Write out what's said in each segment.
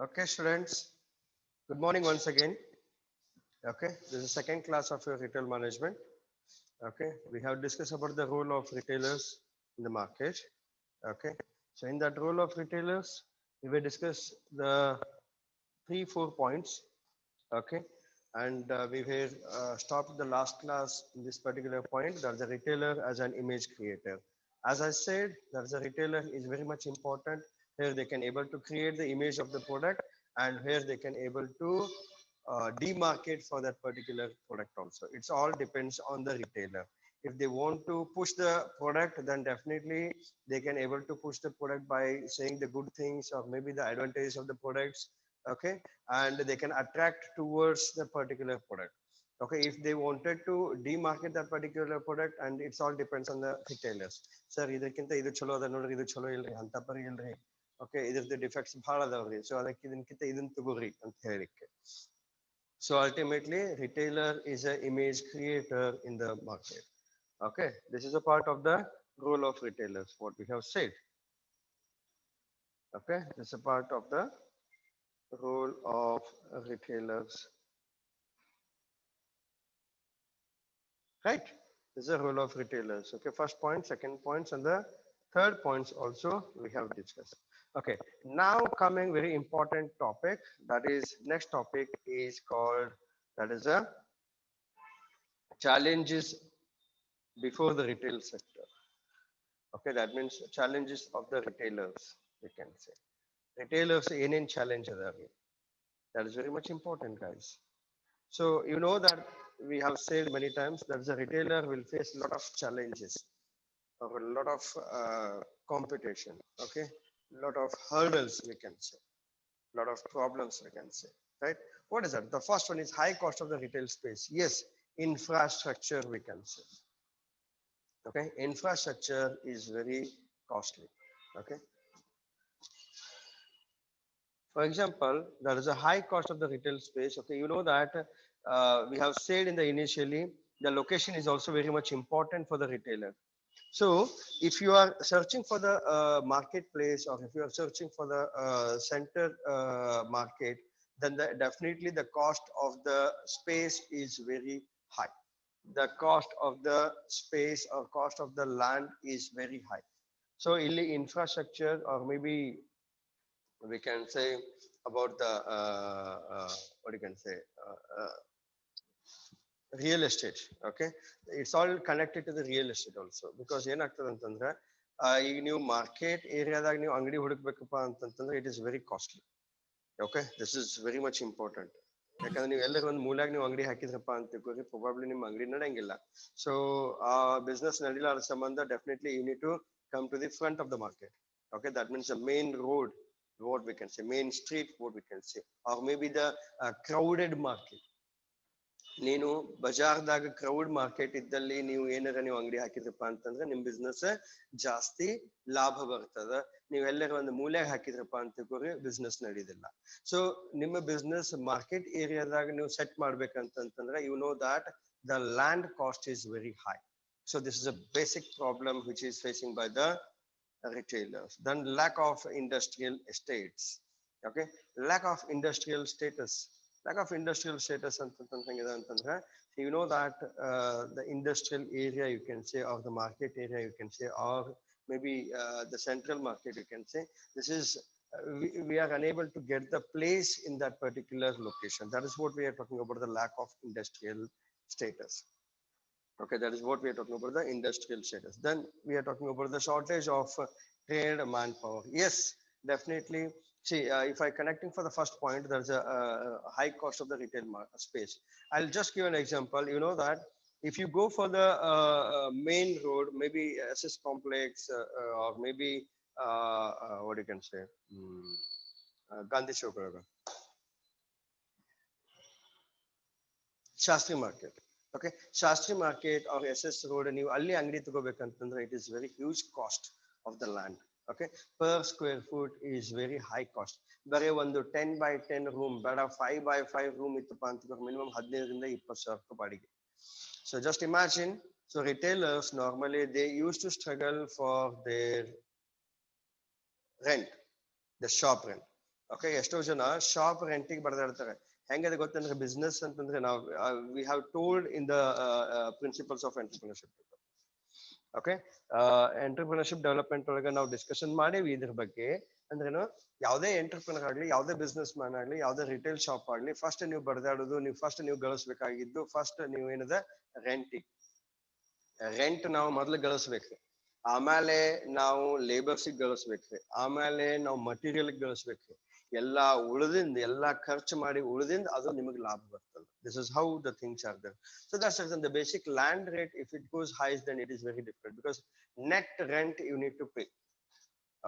Okay, students, good morning once again. Okay, this is second class of your retail management. Okay, we have discussed about the role of retailers in the market. Okay, so in that role of retailers, we will discuss the 3 4 points. Okay, and we will stop the last class in this particular point. That the retailer as an image creator. As I said, that the retailer is very much important. Here they can able to create the image of the product, and here they can able to demarket for that particular product also. It's all depends on the retailer. If they want to push the product, then definitely they can able to push the product by saying the good things or maybe the advantages of the products. Okay, and they can attract towards the particular product. Okay, if they wanted to demarket that particular product, and it's all depends on the retailers. Sir, ಇದಕ್ಕಿಂತ ಇದು ಚಲೋ ಅದ ನೋಡ್ರಿ, ಇದು ಚಲೋ ಇಲ್ರಿ, ಅಂತ ಪರಿ ಇಲ್ರಿ. ಓಕೆ, ಇದ್ರದ್ದು ಡಿಫೆಕ್ಟ್ಸ್ ಬಹಳ ಅದಾವ್ರಿ, ಸೊ ಅದಕ್ಕೆ ಇದಕ್ಕಿಂತ ಇದನ್ನ ತಗೋರಿ ಅಂತ ಹೇಳಿಕ್ಕೆ. So ultimately, retailer is an image creator in the market. Okay, this is a part of the role of retailers, what we have said. Okay, this is a part of the role of retailers. Right? This is a role of retailers. Okay, first point, second points, and the third points also we have discussed. Okay, now coming very important topic. That is next topic is called, that is a challenges before the retail sector. Okay, that means challenges of the retailers, we can say. Retailers in challenge adave. That is very much important, guys. So you know that we have said many times that the retailer will face a lot of challenges or a lot of competition. Okay, a lot of hurdles, we can say, a lot of problems, we can say. Right? What is that? The first one is high cost of the retail space. Yes, infrastructure, we can say. Okay, infrastructure is very costly. Okay, for example, there is a high cost of the retail space. Okay, you know that we have said in the initially, the location is also very much important for the retailer. So if you are searching for the marketplace, or if you are searching for the center market, then definitely the cost of the space is very high. The cost of the space or cost of the land is very high. So illi infrastructure, or maybe we can say about the what you can say, real estate. Okay, it's all connected to the real estate also, because ಏನಾಗ್ತದೆ ಅಂತಂದ್ರೆ ಈಗ ನೀವು market ಏರಿಯಾದಾಗ ನೀವು ಅಂಗಡಿ ಹುಡುಕ್ಬೇಕಪ್ಪ ಅಂತಂತಂದ್ರೆ it is very costly. Okay, this is very much important. ಯಾಕಂದ್ರೆ ನೀವು ಎಲ್ಲರೂ ಒಂದು ಮೂಲ್ಯಾಗ ನೀವು ಅಂಗಡಿ ಹಾಕಿದ್ರಪ್ಪ ಅಂತ ತಿಳ್ಕೊರಿ, ಪ್ರೊಬಾಬ್ಲಿ ನಿಮ್ಮ ಅಂಗಡಿ ನಡೆಯಂಗಿಲ್ಲ. ಸೊ ಆ ಬಿಸ್ನೆಸ್ ನಡಿಲಾರ ಸಂಬಂಧ definitely you need to come to the front of the market. Okay, that means the main road, what we can say, main street, what we can say, or maybe the crowded market. ನೀನು ಬಜಾರ್ದಾಗ crowd market ಇದ್ದಲ್ಲಿ ನೀವು ಏನಾರ ನೀವು ಅಂಗಡಿ ಹಾಕಿದ್ರಪ್ಪ ಅಂತಂದ್ರೆ ನಿಮ್ business ಜಾಸ್ತಿ ಲಾಭ ಬರ್ತದ. ನೀವು ಎಲ್ಲರ ಒಂದು ಮೂಲೆಗೆ ಹಾಕಿದ್ರಪ್ಪ ಅಂತ ಬಿಸ್ನೆಸ್ ನಡೆಯುದಿಲ್ಲ. ಸೊ ನಿಮ್ಮ ಬಿಸ್ನೆಸ್ ಮಾರ್ಕೆಟ್ ಏರಿಯಾದಾಗ ನೀವು ಸೆಟ್ ಮಾಡ್ಬೇಕಂತಂದ್ರೆ you know that the land cost is very high. So this is a basic problem which is facing by the retailers. Then lack of industrial estates. Okay, lack of industrial status. Lack of industrial status ಅಂತಂದ್ರೆ you know that the industrial area, you can say, or the market area, you can say, or maybe the central market, you can say, this is we are unable to get the place in that particular location. That is what we are talking about, the lack of industrial status. Okay, that is what we are talking about, the industrial status. Then we are talking about the shortage of trained manpower. Yes, definitely. See, if I connecting for the first point, there's a high cost of the retail space. I'll just give an example. You know that if you go for the main road, maybe SS complex, or maybe what you can say, Gandhi Chowk, Shastri Market. Okay, Shastri Market or SS Road, and you ಅಲ್ಲಿ ಅಂಗಡಿ ತಗೋಬೇಕಂತಂದ್ರೆ it is very huge cost of the land. Okay, per square foot is very high cost. ಬರೀ ಒಂದು 10 by 10 room ಬೇಡ, 5 by 5 room ಇತ್ತಪ್ಪ ಅಂತ minimum 15ರಿಂದ 20,000 ರೂಪಾಯಿ ಬಾಡಿಗೆ. So just imagine, so retailers normally they used to struggle for their rent, the shop rent. Okay ಎಷ್ಟೋ ಜನ shop ರೆಂಟಿಗೆ ಬರೆದಾಡ್ತಾರೆ. ಹೆಂಗದೆ ಗೊತ್ತಂದ್ರೆ business ಅಂತಂದ್ರೆ ನಾವು we have told in the principles of entrepreneurship. Okay entrepreneurship development ಒಳಗೆ ನಾವು discussion ಮಾಡೇವಿ ಇದ್ರ ಬಗ್ಗೆ. ಅಂದ್ರೇನು, ಯಾವುದೇ ಎಂಟರ್ಪ್ರಿನರ್ ಆಗ್ಲಿ, ಯಾವುದೇ ಬಿಸ್ನೆಸ್ ಮ್ಯಾನ್ ಆಗ್ಲಿ, ಯಾವುದೇ ರಿಟೇಲ್ ಶಾಪ್ ಆಗ್ಲಿ, ಫಸ್ಟ್ ನೀವು ಬಡದಾಡೋದು, ನೀವು ಗಳಿಸ್ಬೇಕಾಗಿದ್ದು ಫಸ್ಟ್ ನೀವು ಏನದ ರೆಂಟ್ ನಾವು ಮೊದ್ಲು ಗಳಿಸ್ಬೇಕ್ರಿ. ಆಮೇಲೆ ನಾವು ಲೇಬರ್ಸಿಗೆ ಗಳಿಸ್ಬೇಕ್ರಿ. ಆಮೇಲೆ ನಾವು ಮಟೀರಿಯಲ್ ಗಳಿಸ್ಬೇಕ್ರಿ. ಎಲ್ಲಾ ಉಳಿದಿಂದ ಎಲ್ಲಾ ಖರ್ಚು ಮಾಡಿ ಉಳಿದಿಂದ ಅದು ನಿಮಗೆ ಲಾಭ ಬರ್ತದೆ. This is how the things are there. So that's the basic land rate if it goes highs then it is very difficult because net rent you need to pay.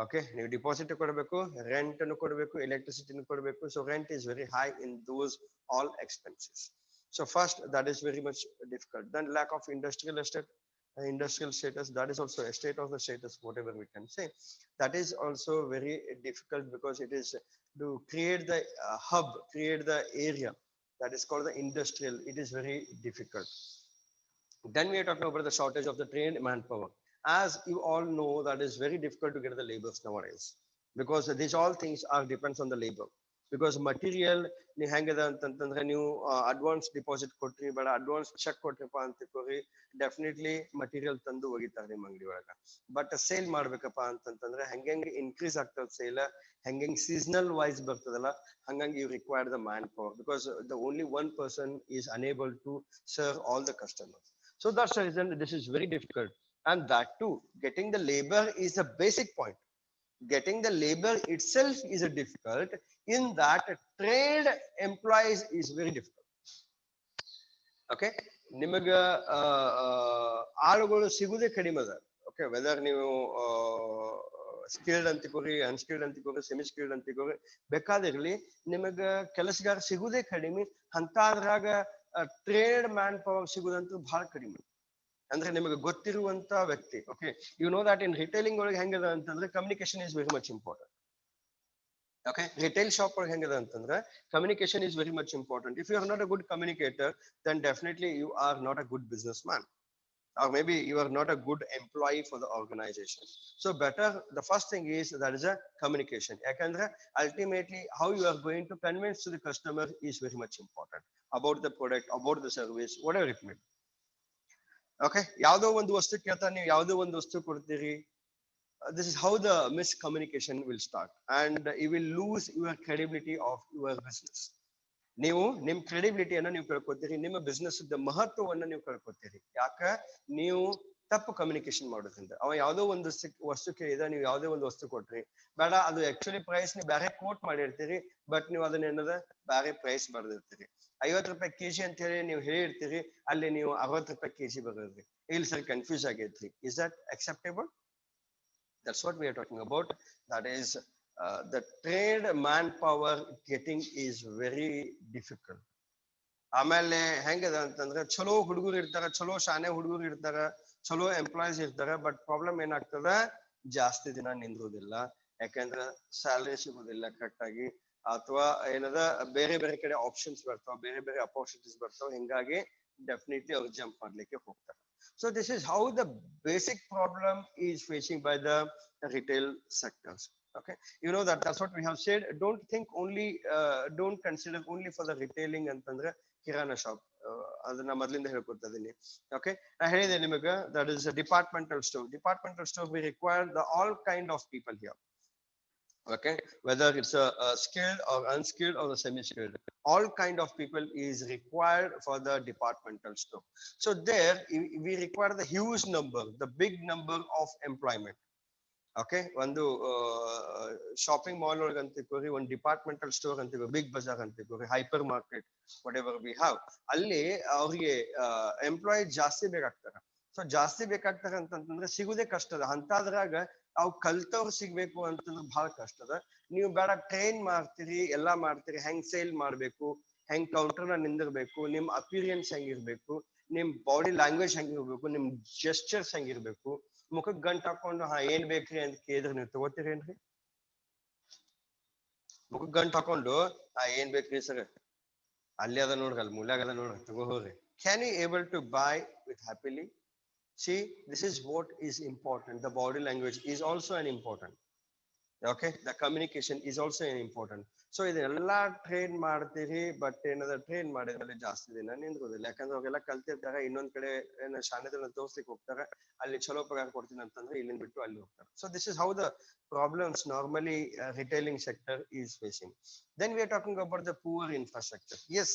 Okay, ನೀವು deposit ಕೊಡಬೇಕು, rent ಅನ್ನು ಕೊಡಬೇಕು, ಎಲೆಕ್ಟ್ರಿಸಿಟಿನೂ ಕೊಡಬೇಕು. So rent is very high in those all expenses. So first, that is very much difficult. Then lack of industrial estate, industrial status, that is also a state of the status, whatever we can say. That is also very difficult because it is to create the hub, create the area that is called the industrial. It is very difficult. Then we are talking about the shortage of the trained manpower. As you all know, that is very difficult to get the laborers nowadays because these all things are depends on the labor. Because material ನೀವು ಹೆಂಗದ ಅಂತಂತಂದ್ರೆ ನೀವು advance deposit ಕೊಟ್ರಿ, ಬೇಡ advance check ಕೊಟ್ರಿಪ್ಪ ಅಂತ ತಿಳ್ಕೊರಿ, definitely material ತಂದು ಒಗಿತಾರೆ ನಿಮ್ಮ ಅಂಗಡಿ ಒಳಗ. ಬಟ್ ಸೇಲ್ ಮಾಡ್ಬೇಕಪ್ಪ ಅಂತಂತಂದ್ರೆ ಹೆಂಗೆ ಇನ್ಕ್ರೀಸ್ ಆಗ್ತದ ಸೇಲ್, ಹೆಂಗೆ ಸೀಸನಲ್ ವೈಸ್ ಬರ್ತದಲ್ಲ, ಹಂಗಾಗಿ you require the man power because the only one person is unable to serve all the customers. So that's the reason this is very difficult. And that too, getting the labor is a basic point. Getting the labor itself is a difficult. In that, trade employees is very difficult. Okay, ನಿಮಗ ಆಳುಗಳು ಸಿಗುದೇ ಕಡಿಮೆ ಅದ. Okay, whether ನೀವು skilled ಅಂತಿಕೋರಿ, unskilled ಅಂತಿಕೋರಿ, semi skilled ಅಂತಿಕೋರಿ, ಬೇಕಾದಿರ್ಲಿ, ನಿಮಗ ಕೆಲಸಗಾರ ಸಿಗುದೇ ಕಡಿಮೆ. ಅಂತಾದ್ರಾಗ ಟ್ರೇಡ್ ಮ್ಯಾನ್ ಪವರ್ ಸಿಗುದಂತೂ ಬಹಳ ಕಡಿಮೆ. ಅಂದ್ರೆ ನಿಮಗೆ ಗೊತ್ತಿರುವಂತ ವ್ಯಕ್ತಿ. Okay, you know that in retailing ಒಳಗೆ ಹೆಂಗದ ಅಂತಂದ್ರೆ communication is very much important. Okay, retail shop ಒಳಗೆ ಹೆಂಗದ ಅಂತಂದ್ರೆ communication is very much important. If you are not a good communicator, then definitely you are not a good business man, or maybe you are not a good employee for the organization. So better, the first thing is that is a communication. Yakandre ultimately how you are going to convince to the customer is very much important about the product, about the service, whatever it may be. Okay, ಯಾವುದೋ ಒಂದು ವಸ್ತು ಕೇಳ್ತಾ ನೀವು ಯಾವುದೋ ಒಂದು ವಸ್ತು ಕೊಡ್ತೀರಿ, this is how the miscommunication will start and you will lose your credibility of your business. ನೀವು ನಿಮ್ ಕ್ರೆಡಿಬಿಲಿಟಿಯನ್ನ ನೀವು ಕಳ್ಕೊತೀರಿ, ನಿಮ್ಮ ಬಿಸ್ನೆಸ್ ಮಹತ್ವವನ್ನ ನೀವು ಕಳ್ಕೊತೀರಿ. ಯಾಕ? ನೀವು ತಪ್ಪು ಕಮ್ಯುನಿಕೇಶನ್ ಮಾಡೋದ್ರಿಂದ. ಅವ ಯಾವುದೋ ಒಂದು ವಸ್ತು ಕೇಳಿದ, ನೀವು ಯಾವುದೋ ಒಂದು ವಸ್ತು ಕೊಟ್ರಿ, ಬೇಡ ಅದು ಆಕ್ಚುಲಿ ಪ್ರೈಸ್ ನೀವು ಬೇರೆ ಕೋಟ್ ಮಾಡಿರ್ತೀರಿ, ಬಟ್ ನೀವು ಅದನ್ನ ಏನದ ಬೇರೆ ಪ್ರೈಸ್ ಬರ್ದಿರ್ತೀರಿ. 50 ರೂಪಾಯಿ ಕೆಜಿ ಅಂತ ಹೇಳಿ ನೀವು ಹೇಳಿರ್ತೀರಿ, ಅಲ್ಲಿ ನೀವು 60 ರೂಪಾಯಿ ಕೆಜಿ ಬರೋದ್ರಿ. ಇಲ್ಲಿ ಸರಿ ಕನ್ಫ್ಯೂಸ್ ಆಗೈತ್ರಿ. Is that acceptable? That's what we are talking about. That is the trade manpower getting is very difficult. ಆಮೇಲೆ ಹೆಂಗದ ಅಂತಂದ್ರೆ ಚಲೋ ಹುಡುಗರು ಇರ್ತಾರ, ಚಲೋ ಶಾನೆ ಹುಡುಗರು ಇರ್ತಾರ, ಚಲೋ ಎಂಪ್ಲಾಯೀಸ್ ಇರ್ತಾರ, ಬಟ್ ಪ್ರಾಬ್ಲಮ್ ಏನಾಗ್ತದ, ಜಾಸ್ತಿ ದಿನ ನಿಂದ್ರುದಿಲ್ಲ. ಯಾಕಂದ್ರೆ ಸ್ಯಾಲರಿ ಸಿಗೋದಿಲ್ಲ ಕರೆಕ್ಟ್ ಆಗಿ, ಅಥವಾ ಏನದ ಬೇರೆ ಬೇರೆ ಕಡೆ ಆಪ್ಷನ್ಸ್ ಬರ್ತಾವ, ಬೇರೆ ಬೇರೆ ಅಪರ್ಚುನಿಟೀಸ್ ಬರ್ತಾವ. ಹಿಂಗಾಗಿ ಡೆಫಿನೆಟ್ಲಿ ಅವ್ರು ಜಂಪ್ ಮಾಡ್ಲಿಕ್ಕೆ ಹೋಗ್ತಾರೆ. So this is how the basic problem is facing by the retail sectors. Okay, you know that's what we have said. Don't think only, don't consider only for the retailing ಅಂತಂದ್ರೆ kirana shop. ಅದನ್ನ ಮೊದಲಿಂದ ಹೇಳ್ಕೊತಾ ಇದೀನಿ. Okay, ನಾ ಹೇಳಿದೆ ನಿಮಗೆ, that is a departmental store. Departmental store we require the all kind of people here. Okay, whether it's a skilled or unskilled or the semi-skilled, all kind of people is required for the departmental store. So there we require the huge number, the big number of employment. Okay, ಒಂದು shopping mall ಒಳಗೆ ಅಂತ ತಿಳ್ಕೊರಿ, ಒಂದು departmental store ಅಂತೀವಿ, Big Bazaar ಅಂತ ತಿಳ್ಕೊರಿ, hyper market, whatever we have, ಅಲ್ಲಿ ಅವ್ರಿಗೆ ಎಂಪ್ಲಾಯಿ ಜಾಸ್ತಿ ಬೇಕಾಗ್ತಾರ. ಸೊ ಜಾಸ್ತಿ ಬೇಕಾಗ್ತಾರ ಅಂತಂದ್ರೆ ಸಿಗುದೇ ಕಷ್ಟದ. ಅಂತಾದ್ರಾಗ ಅವ್ ಕಲ್ತವ್ರು ಸಿಗ್ಬೇಕು ಅಂತಂದ್ರೆ ಬಹಳ ಕಷ್ಟದ. ನೀವು ಬೇಡ ಟ್ರೈನ್ ಮಾಡ್ತೀರಿ, ಎಲ್ಲಾ ಮಾಡ್ತೀರಿ, ಹೆಂಗ್ ಸೇಲ್ ಮಾಡ್ಬೇಕು, ಹೆಂಗ್ ಕೌಂಟರ್ನ ನಿಂದಿರ್ಬೇಕು, ನಿಮ್ ಅಪಿರಿಯನ್ಸ್ ಹೆಂಗಿರ್ಬೇಕು, ನಿಮ್ ಬಾಡಿ ಲ್ಯಾಂಗ್ವೇಜ್ ಹೆಂಗಿರ್ಬೇಕು, ನಿಮ್ ಜೆಸ್ಚರ್ಸ್ ಹೆಂಗಿರ್ಬೇಕು, ಮುಖಕ್ ಗಂಟ್ ಹಾಕೊಂಡು ಹಾ ಏನ್ ಬೇಕ್ರಿ ಅಂತ ಕೇಳಿದ್ರೆ ನೀವು ತಗೋತೀರೇನ್ರಿ? ಮುಖಕ್ ಗಂಟ್ ಹಾಕೊಂಡು ಏನ್ ಬೇಕ್ರಿ ಸರ್, ಅಲ್ಲಿ ಅದ ನೋಡ್ರಿ, ಅಲ್ಲಿ ಮೂಲ್ಯಾಗ ಅದ ನೋಡ್ರಿ, ತಗೋ ಹೋಗ್ರಿ. Can you able to buy with happily? See, this is what is important. The body language is also an important. Okay, the communication is also important. So ಇದೆಲ್ಲ ಟ್ರೈನ್ ಮಾಡ್ತೀರಿ, ಬಟ್ ಏನಾದ್ರು ಟ್ರೈನ್ ಮಾಡಿದ್ಮೇಲೆ ಜಾಸ್ತಿ ದಿನ ನಿಂದ್ರೋದಿಲ್ಲ. ಯಾಕಂದ್ರೆ ಅವೆಲ್ಲ ಕಲ್ತಿರ್ತಾರೆ, ಇನ್ನೊಂದ್ ಕಡೆ ಏನ ಶಾಲೆಗಳನ್ನ ತೋರ್ಸ್ಲಿಕ್ಕೆ ಹೋಗ್ತಾರೆ, ಅಲ್ಲಿ ಚಲೋ ಪಗಾರ ಕೊಡ್ತೀನಿ ಅಂತಂದ್ರೆ ಇಲ್ಲಿಂದ ಬಿಟ್ಟು ಅಲ್ಲಿ ಹೋಗ್ತಾರೆ. So this is how the problems normally retailing sector is facing. Then we are talking about the poor infrastructure. Yes,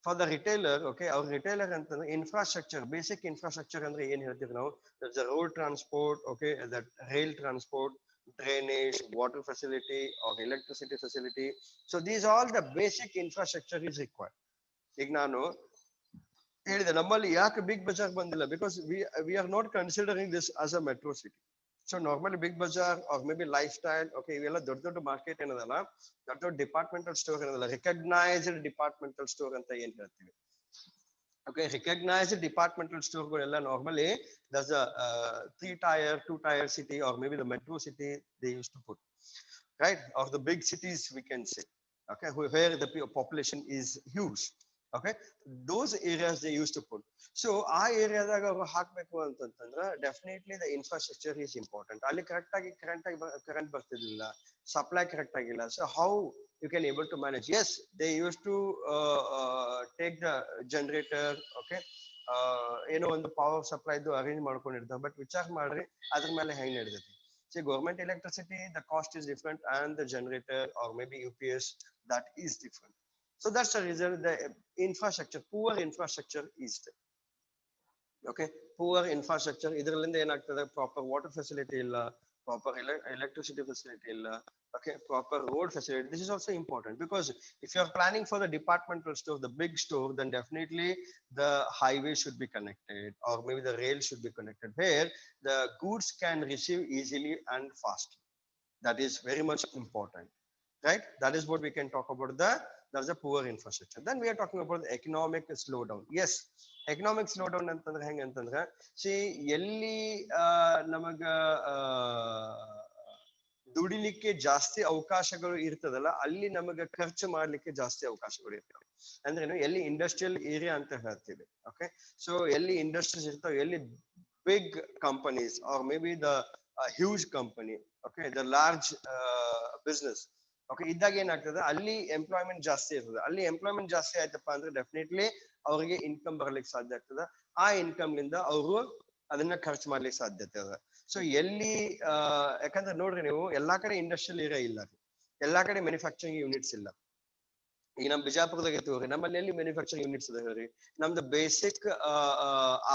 for the retailer, okay, ಅವ್ರ ರಿಟೈಲರ್ ಅಂತಂದ್ರೆ ಇನ್ಫ್ರಾಸ್ಟ್ರಕ್ಚರ್, ಬೇಸಿಕ್ ಇನ್ಫ್ರಾಸ್ಟ್ರಕ್ಚರ್ ಅಂದ್ರೆ ಏನ್ ಹೇಳ್ತೀವಿ ನಾವು, the road transport, okay, the rail transport, drainage, water facility or electricity facility. So these all the basic infrastructure is required. ಈಗ ನಾನು ಹೇಳಿದೆ ನಮ್ಮಲ್ಲಿ ಯಾಕೆ ಬಿಗ್ ಬಜಾರ್ ಬಂದಿಲ್ಲ, because we are not considering this as a metro city. So normally Big Bazaar are may be lifestyle, okay, ಇವೆಲ್ಲ ದೊಡ್ಡ ದೊಡ್ಡ market ಏನದಲ್ಲ, ದೊಡ್ಡ ದೊಡ್ಡ ಡಿಪಾರ್ಟ್ಮೆಂಟಲ್ ಸ್ಟೋರ್ ಏನದಲ್ಲ, ರಿಕಗ್ನೈಸ್ಡ್ ಡಿಪಾರ್ಟ್ಮೆಂಟಲ್ ಸ್ಟೋರ್ ಅಂತ ಏನ್ ಹೇಳ್ತೀವಿ. Okay, recognized departmental store ella normally there's a 3 tier 2 tier city or maybe the metro city they used to put, right, or the big cities we can say, okay, where the population is huge. Okay, those areas they used to put. So ಆ ಏರಿಯಾದಾಗ ಅವರು ಹಾಕ್ಬೇಕು ಅಂತಂತಂದ್ರೆ definitely the infrastructure is important. ಅಲ್ಲಿ correct ಆಗಿ current ಬರ್ತಿರ್ಲಿಲ್ಲ, supply correct ಆಗಿಲ್ಲ. So how you can able to manage? Yes, they used to take the generator, okay, ಏನೋ ಒಂದು ಪವರ್ ಸಪ್ಲೈ ಇದು ಅರೇಂಜ್ ಮಾಡ್ಕೊಂಡಿರ್ತಾರೆ, ಬಟ್ ವಿಚಾರ ಮಾಡ್ರಿ ಅದ್ರ ಮೇಲೆ ಹೆಂಗ್ ನಡೆದೈತಿ. See, government electricity, the cost is different, and the generator or maybe UPS, that is different. So that's the reason the infrastructure, poor infrastructure is there. Okay, poor infrastructure ಇದರಲ್ಲಿಂದ ಏನಾಗ್ತದೆ, proper water facility ಇಲ್ಲ, proper electricity facility illa, okay, proper road facility. This is also important, because if you are planning for the departmental store, the big store, then definitely the highway should be connected, or maybe the rail should be connected, where the goods can receive easily and fast. That is very much important, right? That is what we can talk about, there's a poor infrastructure. Then we are talking about the economic slowdown. Yes, economic slowdown ಅಂತಂದ್ರೆ ಹೆಂಗೆ ಅಂತಂದ್ರೆ, C ಎಲ್ಲಿ ನಮಗ ದುಡಿಲಿಕ್ಕೆ ಜಾಸ್ತಿ ಅವಕಾಶಗಳು ಇರ್ತದಲ್ಲ, ಅಲ್ಲಿ ನಮಗೆ ಖರ್ಚು ಮಾಡ್ಲಿಕ್ಕೆ ಜಾಸ್ತಿ ಅವಕಾಶಗಳು ಇರ್ತವೆ. ಅಂದ್ರೆ ಎಲ್ಲಿ ಇಂಡಸ್ಟ್ರಿಯಲ್ ಏರಿಯಾ ಅಂತ ಹೇಳ್ತೀವಿ. ಓಕೆ, ಸೊ ಎಲ್ಲಿ ಇಂಡಸ್ಟ್ರೀಸ್ ಇರ್ತಾವೆ, ಎಲ್ಲಿ big companies are may be the huge company, okay, the large business, okay, ಇದ್ದಾಗ ಏನಾಗ್ತದೆ, ಅಲ್ಲಿ ಎಂಪ್ಲಾಯ್ಮೆಂಟ್ ಜಾಸ್ತಿ ಇರ್ತದೆ. ಅಲ್ಲಿ ಎಂಪ್ಲಾಯ್ಮೆಂಟ್ ಜಾಸ್ತಿ ಆಯ್ತಪ್ಪ ಅಂದ್ರೆ ಡೆಫಿನೆಟ್ಲಿ ಅವರಿಗೆ ಇನ್ಕಮ್ ಬರ್ಲಿಕ್ಕೆ ಸಾಧ್ಯ ಆಗ್ತದೆ. ಆ ಇನ್ಕಮ್ ನಿಂದ ಅವರು ಅದನ್ನ ಖರ್ಚು ಮಾಡ್ಲಿಕ್ಕೆ ಸಾಧ್ಯತೆ ಅದ. ಸೊ ಎಲ್ಲಿ ಯಾಕಂದ್ರೆ ನೋಡ್ರಿ, ನೀವು ಎಲ್ಲಾ ಕಡೆ ಇಂಡಸ್ಟ್ರಿಯಲ್ ಏರಿಯಾ ಇಲ್ಲ, ಎಲ್ಲಾ ಕಡೆ ಮ್ಯಾನುಫ್ಯಾಕ್ಚರಿಂಗ್ ಯೂನಿಟ್ಸ್ ಇಲ್ಲ. ಈಗ ನಮ್ ಬಿಜಾಪುರದಾಗ ಇರ್ತೀವ್ರಿ, ನಮ್ಮಲ್ಲಿ ಎಲ್ಲಿ ಮ್ಯಾನುಫ್ಯಾಕ್ಚರಿಂಗ್ ಯೂನಿಟ್ಸ್ ಅದ ಹೇಳ್ರಿ? ನಮ್ದು ಬೇಸಿಕ್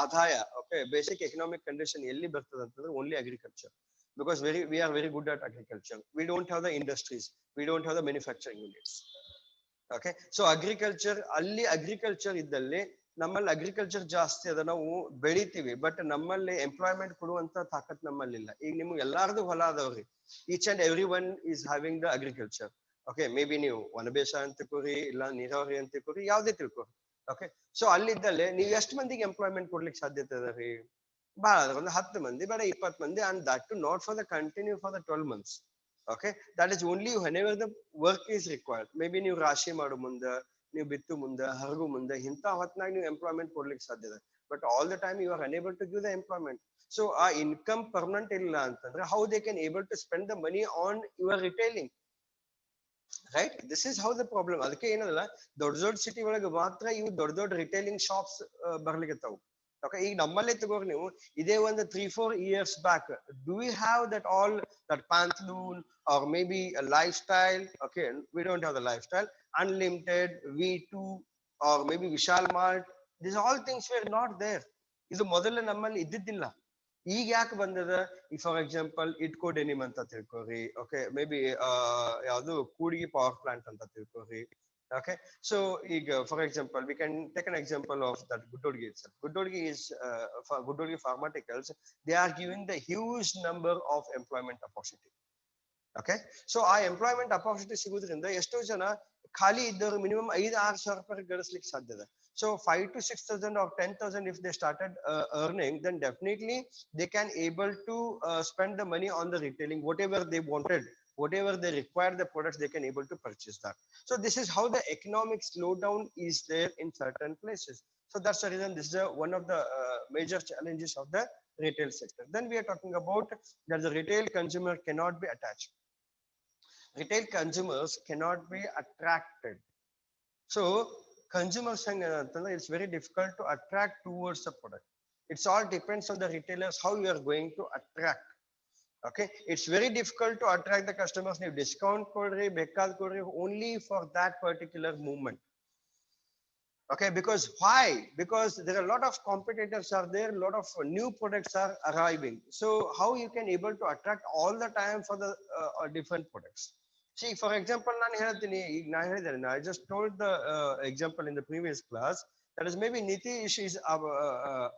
ಆದಾಯ, ಓಕೆ, ಬೇಸಿಕ್ ಎಕನಾಮಿಕ್ ಕಂಡೀಷನ್ ಎಲ್ಲಿ ಬರ್ತದೆ ಅಂತಂದ್ರೆ only agriculture. Because we are very good at agriculture. We don't have the industries, we don't have the manufacturing units. Okay, so agriculture, ಅಲ್ಲಿ agriculture ಇದ್ದಲ್ಲಿ ನಮ್ಮಲ್ಲಿ ಅಗ್ರಿಕಲ್ಚರ್ ಜಾಸ್ತಿ ಅದ, ನಾವು ಬೆಳಿತೀವಿ, ಬಟ್ ನಮ್ಮಲ್ಲಿ ಎಂಪ್ಲಾಯ್ಮೆಂಟ್ ಕೊಡುವಂತ ತಾಕತ್ ನಮ್ಮಲ್ಲಿ ಇಲ್ಲ. ಈಗ ನಿಮ್ಗೆ ಎಲ್ಲಾರ್ದು ಹೊಲ ಅದಾವ್ರಿ, each and every one is having the agriculture. Okay, may B ನೀವು ವನ ಬೇಸಾಯ ಅಂತ ತಿಳ್ಕೊರಿ, ಇಲ್ಲ ನೀರಾವರಿ ಅಂತ ತಿಳ್ಕೊರಿ, ಯಾವ್ದೇ ತಿಳ್ಕೊರಿ. ಓಕೆ, ಸೊ ಅಲ್ಲಿದ್ದಲ್ಲೇ ನೀವು ಎಷ್ಟು ಮಂದಿಗೆ ಎಂಪ್ಲಾಯ್ಮೆಂಟ್ ಕೊಡ್ಲಿಕ್ಕೆ ಸಾಧ್ಯತೆ ಅದ ರೀ? ಭಾಳ ಅದ್ರ ಒಂದು 10 ಮಂದಿ, ಬೇಡ 20 ಮಂದಿ, and that too not for the continue for the 12 months. Okay, that is only whenever the work is required. Maybe ನೀವು ರಾಶಿ ಮಾಡು ಮುಂದೆ, ನೀವು ಬಿತ್ತು ಮುಂದೆ, ಹರಗು ಮುಂದೆ, ಇಂಥ ಹೊತ್ನಾಗ ನೀವು ಎಂಪ್ಲಾಯ್ಮೆಂಟ್ ಕೊಡ್ಲಿಕ್ಕೆ ಸಾಧ್ಯ ಇದೆ. But all the time you are unable to give the employment. So ಆ ಇನ್ಕಮ್ ಪರ್ಮನೆಂಟ್ ಇಲ್ಲ ಅಂತಂದ್ರೆ how they can able to spend the money on your retailing, right? This is how the problem. ಅದಕ್ಕೆ ಏನಲ್ಲ, ದೊಡ್ಡ ದೊಡ್ಡ city ಒಳಗೆ ಮಾತ್ರ ಇವು ದೊಡ್ಡ ದೊಡ್ಡ ರಿಟೈಲಿಂಗ್ ಶಾಪ್ಸ್ ಬರ್ಲಿಕ್ಕೆ ತಾವು. Okay, ಈಗ ನಮ್ಮಲ್ಲೇ ತಗೋರಿ ನೀವು, ಇದೇ ಒಂದು 3-4 years back, do we have that all that Pantaloon or maybe a Lifestyle? Okay, we don't have the Lifestyle, Unlimited, V2 or maybe Vishal Mart. These all things were not there. ಇದು ಮೊದಲೇ ನಮ್ಮಲ್ಲಿ ಇದ್ದಿದ್ದಿಲ್ಲ. ಈಗ ಯಾಕೆ ಬಂದದ? ಈ for example ಇಟ್ಕೋ denim ಅಂತ ತಿಳ್ಕೊರಿ, ಓಕೆ, ಮೇ ಬಿ ಯಾವುದು ಕೂಡಿಗೆ ಪವರ್ ಪ್ಲಾಂಟ್ ಅಂತ ತಿಳ್ಕೊರಿ. Okay, so for example, we can take an example of that Guddodgi itself. Guddodgi is for Guddodgi Pharmaceuticals. They are giving the huge number of employment opportunity. Okay, so ಆ employment opportunity ಸಿಗೋದ್ರಿಂದ ಎಷ್ಟೋ ಜನ ಖಾಲಿ ಇದ್ದವರು minimum 5-6 ಸಾವಿರ ರೂಪಾಯಿ ಗಳಿಸ್ಲಿಕ್ಕೆ ಸಾಧ್ಯ ಇದೆ. So 5,000 to 6,000 or 10,000 if they started earning, then definitely they can able to spend the money on the retailing, whatever they wanted, whatever they require the products, they can able to purchase that. So this is how the economic slowdown is there in certain places. So that's the reason this is one of the major challenges of the retail sector. Then we are talking about that the retail consumer cannot be attached. retail consumers cannot be attracted. So consumers hangantandre it's very difficult to attract towards the product. It's all depends on the retailers how you are going to attract. Okay, it's very difficult to attract the customers. ನೀವು discount ಕೊಡ್ರಿ ಬೇಕಾದ್ ಕೊಡ್ರಿ only for that particular movement. Okay, because why? Because there are a lot of competitors are there, a lot of new products are arriving. So how you can able to attract all the time for the different products? See, for example, ನಾನು ಹೇಳ್ತೀನಿ ಈಗ ನಾನು ಹೇಳಿದ್ದೇನೆ, I just told the example in the previous class, that is maybe Nitish is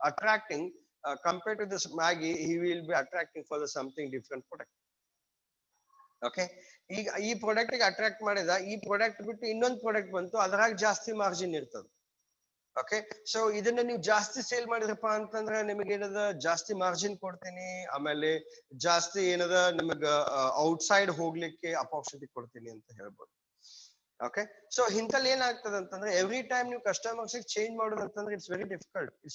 attracting compared to this Maggie, he will be attracting for the something different product. Okay, ಈಗ ಈ product ಗೆ attract ಮಾಡಿದ, ಈ product ಬಿಟ್ಟು ಇನ್ನೊಂದು product ಬಂತು, ಅದ್ರಾಗ ಜಾಸ್ತಿ ಮಾರ್ಜಿನ್ ಇರ್ತದೆ. ಓಕೆ, ಸೊ ಇದನ್ನ ನೀವು ಜಾಸ್ತಿ ಸೇಲ್ ಮಾಡಿದ್ರಪ್ಪ ಅಂತಂದ್ರೆ ನಿಮಗೆ ಏನದ ಜಾಸ್ತಿ ಮಾರ್ಜಿನ್ ಕೊಡ್ತೀನಿ, ಆಮೇಲೆ ಜಾಸ್ತಿ ಏನದ ನಿಮಗ ಔಟ್ಸೈಡ್ ಹೋಗ್ಲಿಕ್ಕೆ ಅಪಾರ್ಚುನಿಟಿ ಕೊಡ್ತೀನಿ ಅಂತ ಹೇಳ್ಬೋದು. ಓಕೆ, ಸೊ ಇಂತಲ್ಲಿ ಏನಾಗ್ತದೆ ಅಂತಂದ್ರೆ ಎವ್ರಿ ಟೈಮ್ ನೀವು ಕಸ್ಟಮರ್ಸ್ ಚೇಂಜ್ ಮಾಡೋದು ಅಂತಂದ್ರೆ it's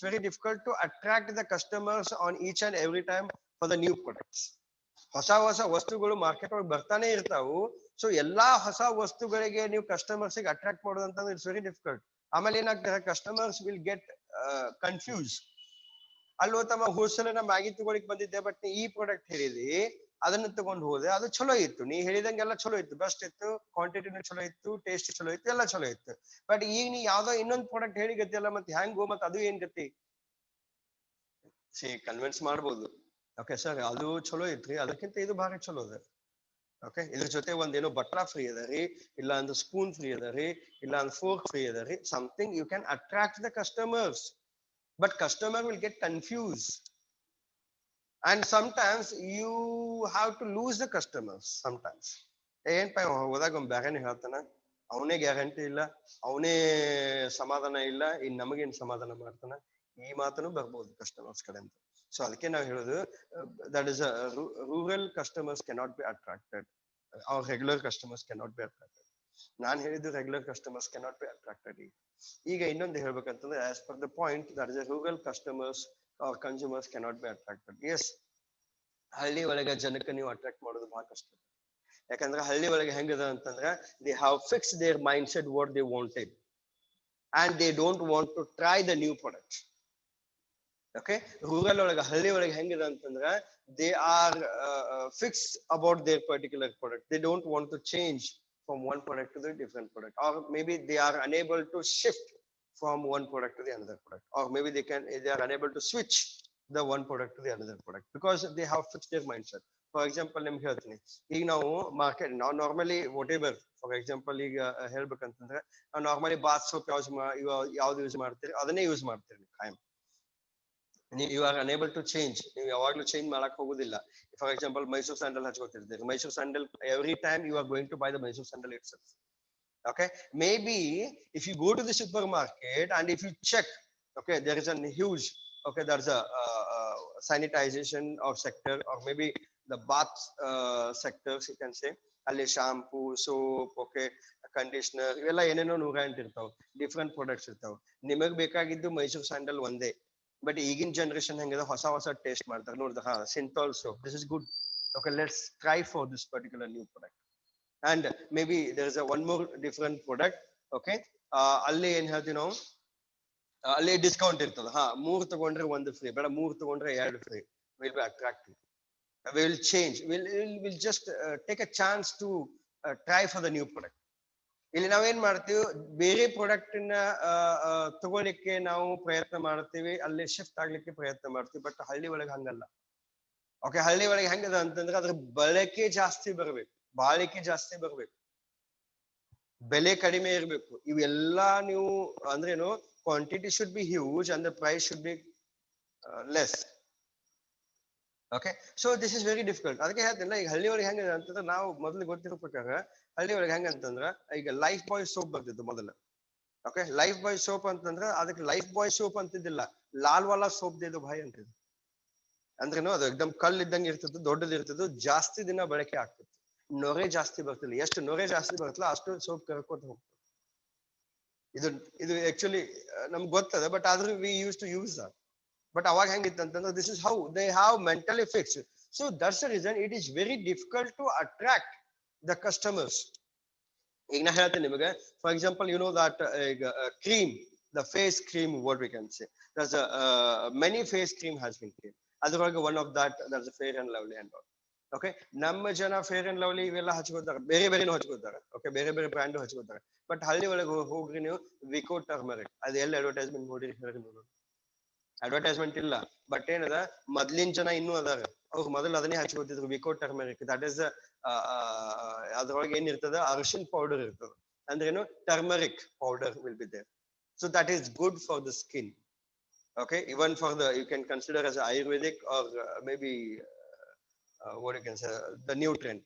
very difficult to attract the customers on each and every time for the new products. ಹೊಸ ವಸ್ತುಗಳು ಮಾರ್ಕೆಟ್ ಒಳಗೆ ಬರ್ತಾನೆ ಇರ್ತಾವು. ಸೊ ಎಲ್ಲಾ ಹೊಸ ವಸ್ತುಗಳಿಗೆ ನೀವು ಕಸ್ಟಮರ್ಸ್ ಅಟ್ರಾಕ್ಟ್ ಮಾಡೋದು ಅಂತಂದ್ರೆ ಇಟ್ಸ್ ವೆರಿ ಡಿಫಿಕಲ್ಟ್. ಆಮೇಲೆ ಏನಾಗ್ತಾರೆ, ಕಸ್ಟಮರ್ಸ್ ವಿಲ್ ಗೆಟ್ ಕನ್ಫ್ಯೂಸ್. ಅಲ್ವೋ ತಮ್ಮ ಹೋಲ್ಸೇಲ್ ಮ್ಯಾಗಿ ತಗೊಳಿಕ್ ಬಂದಿದ್ದೆ, ಬಟ್ ನೀ ಈ ಪ್ರಾಡಕ್ಟ್ ಹೇಳಿದಿ, ಅದನ್ನ ತಗೊಂಡು ಹೋದೆ, ಅದು ಚಲೋ ಇತ್ತು, ನೀ ಹೇಳಿದಂಗೆಲ್ಲ ಚಲೋ ಇತ್ತು, ಬೆಸ್ಟ್ ಇತ್ತು, ಕ್ವಾಂಟಿಟಿನೂ ಚಲೋ ಇತ್ತು, ಟೇಸ್ಟ್ ಚಲೋ ಇತ್ತು, ಎಲ್ಲ ಚಲೋ ಇತ್ತು. ಬಟ್ ಈಗ ನೀ ಯಾವ್ದೋ ಇನ್ನೊಂದು ಪ್ರಾಡಕ್ಟ್ ಹೇಳಿ ಗತಿಯಲ್ಲ, ಮತ್ತೆ ಹ್ಯಾಂಗೋ, ಮತ್ತೆ ಅದು ಏನ್ ಗತಿ? ಕನ್ವಿನ್ಸ್ ಮಾಡ್ಬೋದು. ಓಕೆ ಸರ್, ಅದು ಚಲೋ ಇತ್ರಿ, ಅದಕ್ಕಿಂತ ಇದು ಭಾರಿ ಚಲೋ ಅದ. ಓಕೆ, ಇದ್ರ ಜೊತೆ ಒಂದೇನೋ ಬಟ್ಲ ಫ್ರೀ ಅದ ರೀ, ಇಲ್ಲ ಒಂದು ಸ್ಪೂನ್ ಫ್ರೀ ಅದ ರೀ, ಇಲ್ಲ ಒಂದು ಫೋರ್ಕ್ ಫ್ರೀ ಅದ ರೀ, something you can attract the customers, but customer will get confuse. And sometimes you have to lose the customers sometimes. ಏನ್ಪ ಹೋದಾಗ ಒಂದ್ ಬ್ಯಾಗನೆ ಹೇಳ್ತಾನ, ಅವನೇ ಗ್ಯಾರಂಟಿ ಇಲ್ಲ, ಅವನೇ ಸಮಾಧಾನ ಇಲ್ಲ, ಇನ್ ನಮಗೇನ್ ಸಮಾಧಾನ ಮಾಡ್ತಾನ, ಈ ಮಾತನು ಬರ್ಬೋದು ಕಸ್ಟಮರ್ಸ್ ಕಡೆ ಅಂತ. ಸೊ ಅದಕ್ಕೆ ನಾವು ಹೇಳೋದು, that is rural customers cannot be attracted, ಅವ್ರ regular customers cannot be attracted. ನಾನ್ ಹೇಳಿದ್ದು regular customers cannot be attracted. ಈಗ ಇನ್ನೊಂದು ಹೇಳ್ಬೇಕಂತಂದ್ರೆ, as per the point, that is rural customers or consumers cannot be attracted. Yes, ಹಳ್ಳಿ ಒಳಗೆ ಜನಕ್ಕೆ ನೀವು ಅಟ್ರಾಕ್ಟ್ ಮಾಡೋದು ಬಹಳ ಕಷ್ಟ. ಯಾಕಂದ್ರೆ ಹಳ್ಳಿ ಒಳಗೆ ಹೆಂಗದ ಅಂತಂದ್ರೆ, they have fixed their mindset what they wanted and they don't want to try the new product. Okay, rural ಒಳಗೆ ಹಳ್ಳಿ ಒಳಗೆ ಹೆಂಗದ ಅಂತಂದ್ರೆ, they are fixed about their particular product. They don't want to change from one product to the different product, or maybe they are unable to shift from one product to the another product, or maybe they are unable to switch the one product to the another product because they have fixed their mindset. For example, ನಿಮ್ಗೆ ಹೇಳ್ತೀನಿ, ಈಗ ನಾವು market, ನಾವು normally whatever, for example ಈಗ ಹೇಳ್ಬೇಕಂತಂದ್ರೆ, ನಾವು normally bath soap ಯಾವ್ದು use ಮಾಡ್ತೀರಿ ಅದನ್ನೇ ಯೂಸ್ ಮಾಡ್ತೀರಿ ಕಾಯಂ. You are unable to change, ನೀವು ಯಾವಾಗ್ಲೂ ಚೇಂಜ್ ಮಾಡಕ್ ಹೋಗುದಿಲ್ಲ. ಫಾರ್ ಎಕ್ಸಾಂಪಲ್ ಮೈಸೂರು ಸ್ಯಾಂಡಲ್ ಹಚ್ಕೊತಿರ್ತೀರಿ, Mysore sandal every time you are going to buy the Mysore sandal itself. Okay, maybe if you go to the supermarket and if you check, okay, there is a huge, okay, there's a sanitization of sector, or maybe the bath sectors, you can say, ಅಲ್ಲಿ shampoo, soap, okay, conditioner, ಇವೆಲ್ಲ ಏನೇನೋ 108 ಇರ್ತಾವ, different products ಇರ್ತಾವ. ನಿಮಗ್ ಬೇಕಾಗಿದ್ದು Mysuru sandal ಒಂದೇ, but ಈಗಿನ generation ಹೆಂಗಿದೆ, ಹೊಸ ಹೊಸ ಟೇಸ್ಟ್ ಮಾಡ್ತಾರೆ. ನೋಡಿದ Cinthol soap, this is good, okay, let's try for this particular new product. And maybe there is a one more different product. Okay, ಅಲ್ಲಿ ಏನ್ ಹೇಳ್ತೀವಿ ನಾವು, ಅಲ್ಲಿ ಡಿಸ್ಕೌಂಟ್ ಇರ್ತದ, ಮೂರ್ ತಗೊಂಡ್ರೆ ಒಂದು ಫ್ರೀ, ಬೇಡ ಮೂರ್ ತಗೊಂಡ್ರೆ ಎರಡು free, will be attractive, will change, will just take a chance to try for the new product. ಇಲ್ಲಿ ನಾವೇನ್ ಮಾಡ್ತೀವಿ, ಬೇರೆ ಪ್ರಾಡಕ್ಟ್ ನ ತಗೊಳ್ಳಿಕ್ಕೆ ನಾವು ಪ್ರಯತ್ನ ಮಾಡ್ತೀವಿ, ಅಲ್ಲಿ ಶಿಫ್ಟ್ ಆಗ್ಲಿಕ್ಕೆ ಪ್ರಯತ್ನ ಮಾಡ್ತೀವಿ. ಬಟ್ ಹಳ್ಳಿ ಒಳಗೆ ಹಂಗಲ್ಲ. ಓಕೆ, ಹಳ್ಳಿ ಒಳಗೆ ಹೆಂಗದ ಅಂತಂದ್ರೆ, ಅದ್ರ ಬಳಕೆ ಜಾಸ್ತಿ ಬರ್ಬೇಕು, ಬಾಳಿಕೆ ಜಾಸ್ತಿ ಬರ್ಬೇಕು, ಬೆಲೆ ಕಡಿಮೆ ಇರ್ಬೇಕು. ಇವೆಲ್ಲಾ ನೀವು ಅಂದ್ರೇನು, quantity should be huge and the price should be less. Okay, so this is very difficult. ಅದಕ್ಕೆ ಹೇಳ್ತೀನಿ, ಈಗ ಹಳ್ಳಿ ಒಳಗೆ ಹೆಂಗಿದೆ ಅಂತಂದ್ರೆ, ನಾವು ಮೊದಲು ಗೊತ್ತಿರೋ ಪ್ರಕಾರ ಹಳ್ಳಿ ಒಳಗೆ ಹೆಂಗಂತಂದ್ರ, ಈಗ ಲೈಫ್ ಬಾಯ್ ಸೋಪ್ ಬರ್ತಿತ್ತು ಮೊದಲು. ಓಕೆ, ಲೈಫ್ ಬಾಯ್ ಸೋಪ್ ಅಂತಂದ್ರೆ ಅದಕ್ಕೆ ಲೈಫ್ ಬಾಯ್ ಸೋಪ್ ಅಂತಿದ್ದಿಲ್ಲ, ಲಾಲ್ ವಾಲಾ ಸೋಪ್ ದೇದು ಭಾಯ್ ಅಂತಿದ್ದು. ಅಂದ್ರೇನು, ಅದು ಎಕ್ದಮ್ ಕಲ್ ಇದ್ದಂಗೆ ಇರ್ತಿತ್ತು, ದೊಡ್ಡದು ಇರ್ತಿತ್ತು, ಜಾಸ್ತಿ ದಿನ ಬಳಕೆ ಆಗ್ತಿತ್ತು, ನೊರೆ ಜಾಸ್ತಿ ಬರ್ತಿಲ್ಲ. ಎಷ್ಟು ನೊರೆ ಜಾಸ್ತಿ ಬರ್ತಲ್ಲ ಅಷ್ಟು ಸೋಪ್ ಕರ್ಕೋತ ಹೋಗ್ತದೆ. ಇದು ಆಕ್ಚುಲಿ ನಮ್ಗೆ ಗೊತ್ತದ, ಬಟ್ ಆದ್ರೂ we use to use that. But ಅವಾಗ ಹೆಂಗಿತ್ತು ಅಂತಂದ್ರೆ, this is how they have mentally fixed. So that's the reason it is very difficult to attract the customers. ಈಗ ನಾ ಹೇಳ್ತೀನಿ ನಿಮಗೆ, for example you know that ಈಗ cream, the face cream, what we can say, there's many face cream has been cream. ಅದ್ರೊಳಗೆ one of that there's Fair and Lovely and all. Okay, ನಮ್ಮ ಜನ fair and lovely ಇವೆಲ್ಲ ಹಚ್ಕೋತಾರೆ, ಬೇರೆ ಬೇರೆನೂ ಹಚ್ಕೋತಾರೆ. Okay, ಬೇರೆ ಬೇರೆ brand ಹಚ್ಕೋತಾರೆ. But ಹಳ್ಳಿ ಒಳಗೆ ಹೋಗ್ರಿ ನೀವು, ವಿಕೋ ಟರ್ಮರಿಕ್ ಅದು ಎಲ್ಲಿ ಅಡ್ವರ್ಟೈಸ್ಮೆಂಟ್ ನೋಡಿರಿ ಹೇಳಿ ನೋಡೋಣ. ಅಡ್ವರ್ಟೈಸ್ಮೆಂಟ್ ಇಲ್ಲ, ಬಟ್ ಏನದ ಮೊದ್ಲಿನ ಜನ ಇನ್ನೂ ಅದಾರ, ಅವ್ರು ಮೊದಲು ಅದನ್ನೇ ಹಚ್ಕೋತಿದ್ರು, ವಿಕೋ ಟರ್ಮರಿಕ್. ದಟ್ ಇಸ್ ಅದ್ರೊಳಗೆ ಏನಿರ್ತದ, ಅರಿಶಿನ್ ಪೌಡರ್ ಇರ್ತದೆ. ಅಂದ್ರೇನು, turmeric powder will be there. So that is good for the skin. Okay, even for the, you can consider as ayurvedic or maybe what you can say, the nutrient.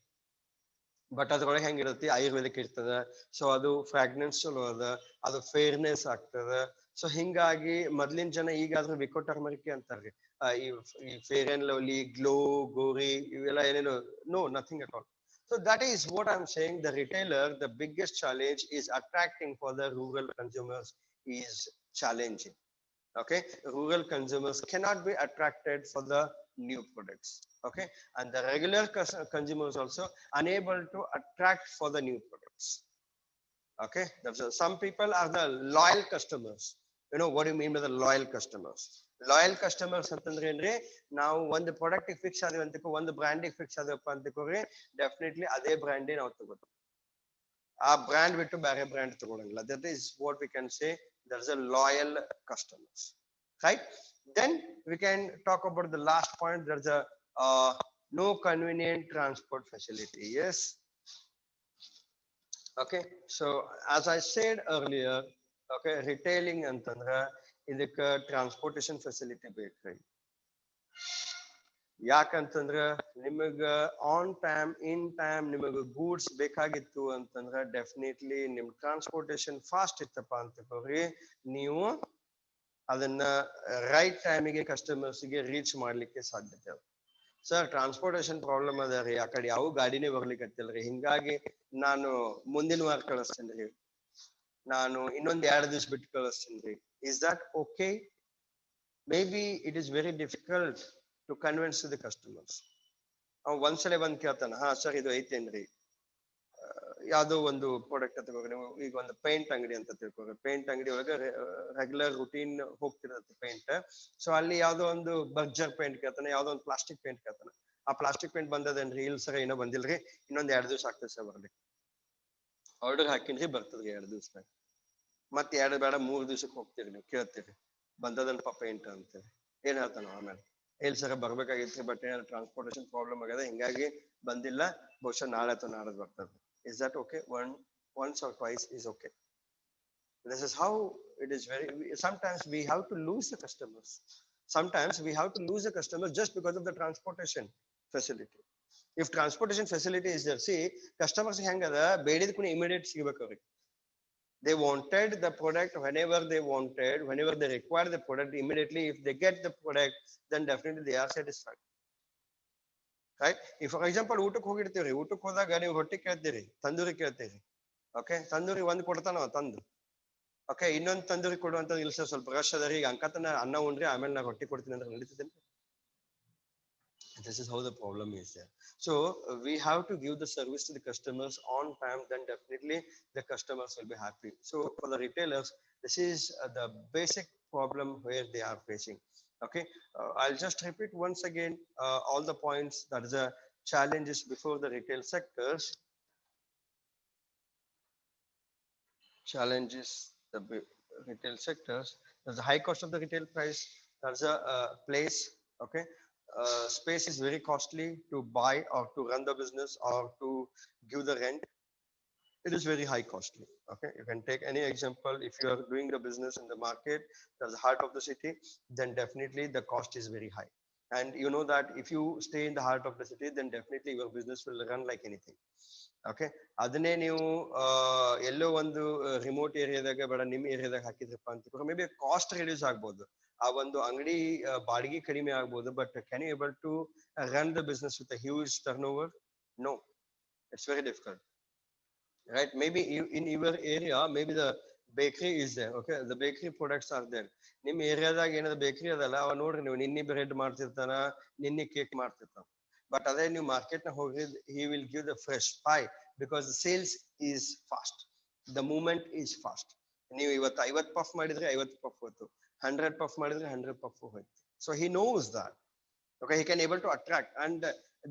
But ಅದ್ರೊಳಗೆ ಹೆಂಗಿರುತ್ತೆ, ಆಯುರ್ವೇದಿಕ್ ಇರ್ತದ. So ಅದು fragrance ಚಲೋ ಅದ, ಅದು fairness ಆಗ್ತದ. So ಹಿಂಗಾಗಿ ಮೊದ್ಲಿನ ಜನ ಈಗಾದ್ರೂ ವಿಕೋ ಟರ್ಮರಿಕ್ ಅಂತಾರ್ರಿ. ಈ ಫೇರ್ ಅಂಡ್ ಲವ್ಲಿ, ಗ್ಲೋ, ಗೋರಿ ಇವೆಲ್ಲ ಏನೇನು, no, nothing at all. So that is what I'm saying. The retailer, the biggest challenge is attracting for the rural consumers is challenging. Okay, rural consumers cannot be attracted for the new products. Okay, and the regular consumers also unable to attract for the new products. Okay, that's some people are the loyal customers. You know what do you mean by the loyal customers? Loyal customers ಅಂತಂದ್ರೆ ಏನ್ರಿ, ನಾವು ಒಂದು product fix ಆದ್ವಿ ಅಂತಕೋ, ಒಂದು ಬ್ರ್ಯಾಂಡಿಗೆ fix ಆದಪ್ಪ ಅಂತಕೋರಿ, definitely ಅದೇ ಬ್ರ್ಯಾಂಡೇ ನಾವು ತಗೋತೀವಿ. ಆ ಬ್ರ್ಯಾಂಡ್ ಬಿಟ್ಟು ಬೇರೆ ಬ್ರ್ಯಾಂಡ್ ತಗೊಳಂಗಿಲ್ಲ. That is what we can say, there is a loyal customers. Right, then we can talk about the last point. There's a no convenient transport facility. Yes, okay, so as I said earlier, okay, retailing ಅಂತಂದ್ರೆ ಇದಕ್ಕೆ transportation facility ಬೇಕ್ರಿ. ಯಾಕಂತಂದ್ರ ನಿಮಗ on time, in time ನಿಮಗ goods ಬೇಕಾಗಿತ್ತು ಅಂತಂದ್ರ definitely ನಿಮ್ transportation fast ಇತ್ತಪ್ಪ ಅಂತಕೋರಿ, ನೀವು ಅದನ್ನ ರೈಟ್ ಟೈಮಿಗೆ ಕಸ್ಟಮರ್ಸ್ಗೆ ರೀಚ್ ಮಾಡ್ಲಿಕ್ಕೆ ಸಾಧ್ಯತೆ ಅದ. ಸರ್ ಟ್ರಾನ್ಸ್ಪೋರ್ಟೇಷನ್ ಪ್ರಾಬ್ಲಮ್ ಅದ ರೀ, ಆ ಕಡೆ ಯಾವ ಗಾಡಿನೇ ಬರ್ಲಿಕ್ಕತ್ತಿಲ್ರಿ, ಹಿಂಗಾಗಿ ನಾನು ಮುಂದಿನ ವಾರ ಕಳಿಸ್ತೇನೆ, ನಾನು ಇನ್ನೊಂದ್ 2 ದಿವಸ ಬಿಟ್ಟು ಕಳಿಸ್ತೇನೆ. Is that okay? May be it is very difficult to convince the customers. ಅವ್ ಒಂದ್ಸಲ ಬಂದ್ ಕೇಳ್ತಾನ, ಹಾ ಸರ್ ಇದು ಐತೇನ್ರಿ, ಯಾವ್ದೋ ಒಂದು ಪ್ರಾಡಕ್ಟ್ ತಗೋರಿ ನೀವು. ಈಗ ಒಂದು ಪೇಂಟ್ ಅಂಗಡಿ ಅಂತ ತಿಳ್ಕೊರಿ, ಪೇಂಟ್ ಅಂಗಡಿ ಒಳಗೆ ರೆಗ್ಯುಲರ್ ರುಟೀನ್ ಹೋಗ್ತಿರತ್ತೆ ಪೇಂಟ್. ಸೊ ಅಲ್ಲಿ ಯಾವ್ದೋ ಒಂದು ಬರ್ಜರ್ ಪೇಂಟ್ ಕೇಳ್ತಾನೆ, ಯಾವ್ದೋ ಒಂದು ಪ್ಲಾಸ್ಟಿಕ್ ಪೇಂಟ್ ಕೇಳ್ತಾನೆ. ಆ ಪ್ಲಾಸ್ಟಿಕ್ ಪೇಂಟ್ ಬಂದದೇನ್ರಿ, ಇಲ್ಲ ಸರ್ ಏನೋ ಬಂದಿಲ್ರಿ, ಇನ್ನೊಂದ್ 2 ದಿವಸ ಆಗ್ತದೆ ಸರ್ ಬರ್ಲಿಕ್ಕೆ. ಆರ್ಡರ್ ಹಾಕಿನ್ರಿ, ಬರ್ತದ್ರಿ 2 ದಿವಸದಾಗ. ಮತ್ತೆ 2 ಬೇಡ 3 ದಿವಸಕ್ಕೆ ಹೋಗ್ತೀರಿ, ನೀವು ಕೇಳ್ತೀರಿ ಬಂದದಲ್ಪ ಪೇಂಟ್ ಅಂತೇಳಿ. ಏನ್ ಹೇಳ್ತಾನ ಆಮೇಲೆ, ಇಲ್ಲ ಸರ್ ಬರ್ಬೇಕಾಗಿತ್ರಿ, ಬಟ್ ಏನಾದ್ರು ಟ್ರಾನ್ಸ್ಪೋರ್ಟೇಷನ್ ಪ್ರಾಬ್ಲಮ್ ಆಗ್ಯದ, ಹಿಂಗಾಗಿ ಬಂದಿಲ್ಲ, ಬಹುಶಃ ನಾಳೆ ಅಥವಾ ನಾಳೆ ಬರ್ತದೆ. Is that okay? Once or twice is okay. This is how it is. Sometimes we have to lose the customers. Sometimes we have to lose the customers just because of the transportation facility. If transportation facility is there, see, customers hangada bedid kuna immediate sigಬೇಕು ಅವ್ರಿಗೆ. They wanted the product whenever they wanted, whenever they require the product immediately. If they get the product, then definitely they are satisfied. Right? If for example ಊಟಕ್ಕೆ ಹೋಗಿರ್ತೀರಿ, ಊಟಕ್ಕೆ ಹೋದಾಗ ನೀವು ರೊಟ್ಟಿ ಕೇಳ್ತೀರಿ, ತಂದೂರಿ ಕೇಳ್ತೀರಿ. Okay, tandoori ಒಂದ್ ಕೊಡ್ತಾನ ತಂದು. ಓಕೆ, ಇನ್ನೊಂದು ತಂದೂರಿ ಕೊಡುವಂತ ಇಲ್ಲ ಸರ್ ಸ್ವಲ್ಪ ರಶ್ ಅದ ರೀ, ಈಗ ಅಂಕತನ ಅನ್ನ ಉಂಡ್ರಿ ಆಮೇಲೆ ನಾ ರೊಟ್ಟಿ ಕೊಡ್ತೀನಿ ಅಂದ್ರೆ ನಡೀತದೇನೆ. This is how the problem is there. So we have to give the service to the customers on time, then definitely the customers will be happy. So for the retailers, this is the basic problem where they are facing. Okay, I'll just repeat once again all the points. That is a challenges before the retail sectors. Challenges the retail sectors. There's a high cost of the retail price. There's a place. Okay, space is very costly to buy or to run the business or to give the rent. It is very high costly. Okay, you can take any example. If you are doing the business in the market, that's the heart of the city, then definitely the cost is very high. And you know that if you stay in the heart of the city, then definitely your business will run like anything. Okay, ಅದನ್ನೇ ನೀವು ಎಲ್ಲೋ ಒಂದು remote ಏರಿಯಾದಾಗ ಬೇಡ ನಿಮ್ಮ ಏರಿಯಾದಾಗ ಹಾಕಿದ್ರಪ್ಪ ಅಂತ may be cost reduce ಆಗ್ಬೋದು, ಆ ಒಂದು ಅಂಗಡಿ ಬಾಡಿಗೆ ಕಡಿಮೆ ಆಗ್ಬೋದು, but can you able to run the business with a huge turnover? No, it's very difficult. Right, maybe in your area, maybe the bakery is there. Okay, the bakery products are there. ನಿಮ್ಮ ಏರಿಯಾದಾಗ ಏನದ bakery ಅದಲ್ಲ, ಅವ ನೋಡ್ರಿ ನೀವು ನಿನ್ನೆ bread ಮಾಡ್ತಿರ್ತಾನ, ನಿನ್ನೆ cake ಮಾಡ್ತಿರ್ತಾನ. But other new market na ಹೋಗಿ he will give the fresh pie because the sales is fast, the movement is fast. ನೀವು ಇವತ್ತು 50 ಪಫ್ ಮಾಡಿದ್ರೆ 50 ಪಫ್ ಹೋಯ್ತು, 100 ಪಫ್ ಮಾಡಿದ್ರೆ 100 ಪಫ್ ಹೋಯ್ತು. So he knows that. Okay, he can able to attract, and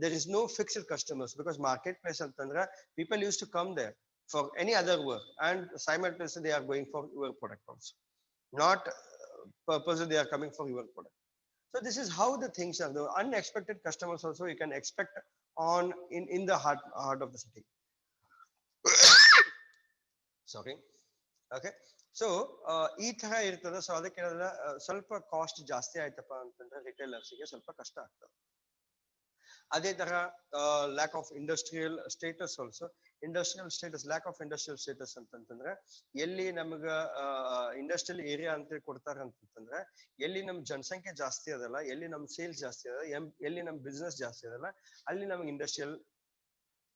there is no fixed customers because marketplace antandra people used to come there for any other work and simultaneously they are going for your product also, not purposely they are coming for your product. So this is how the things are. The unexpected customers also you can expect on in the heart of the city. Sorry. Okay. So ಈ ತರ ಇರ್ತದೆ. So ಅದಕ್ಕೆ ಸ್ವಲ್ಪ cost ಜಾಸ್ತಿ ಆಯ್ತಪ್ಪ ಅಂತಂದ್ರೆ ರಿಟೇಲರ್ಸ್ಗೆ ಸ್ವಲ್ಪ ಕಷ್ಟ ಆಗ್ತದೆ. ಅದೇ ತರ lack of industrial status also. Industrial status, lack of industrial status ಅಂತಂತಂದ್ರೆ ಎಲ್ಲಿ ನಮಗ ಇಂಡಸ್ಟ್ರಿಯಲ್ ಏರಿಯಾ ಅಂತ ಕೊಡ್ತಾರ ಅಂತಂತಂದ್ರೆ ಎಲ್ಲಿ ನಮ್ ಜನಸಂಖ್ಯೆ ಜಾಸ್ತಿ ಅದಲ್ಲ, ಎಲ್ಲಿ ನಮ್ ಸೇಲ್ಸ್ ಜಾಸ್ತಿ ಅದ, ಎಲ್ಲಿ ನಮ್ ಬಿಸ್ನೆಸ್ ಜಾಸ್ತಿ ಅದಲ್ಲ, ಅಲ್ಲಿ ನಮ್ಗೆ ಇಂಡಸ್ಟ್ರಿಯಲ್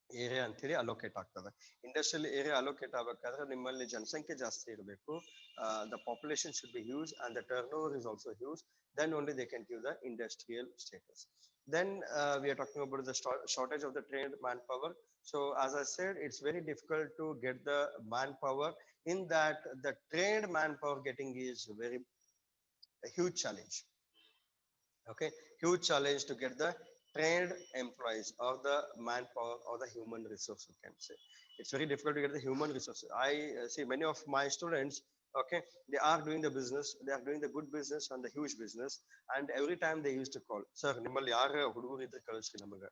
ಏರಿಯಾ ಅಂತೇಳಿ ಅಲೋಕೇಟ್ ಆಗ್ತದೆ. ಇಂಡಸ್ಟ್ರಿಯಲ್ ಏರಿಯಾ ಅಲೋಕೇಟ್ ಆಗ್ಬೇಕಾದ್ರೆ ನಿಮ್ಮಲ್ಲಿ ಜನಸಂಖ್ಯೆ ಜಾಸ್ತಿ ಇರಬೇಕು, the population should be huge and the turn over is also huge, then only they can give the industrial status. Then we are talking about the shortage of the trained manpower. So as I said, it's very difficult to get the manpower. In that, the trained manpower getting is very a huge challenge. Okay, huge challenge to get the trained employees or the manpower or the human resource, you can say. It's very difficult to get the human resources. I see many of my students, okay, they are doing the business, they are doing the good business and the huge business, and every time they used to call, sir nimmalli yaar hudugur idre kalsri namaga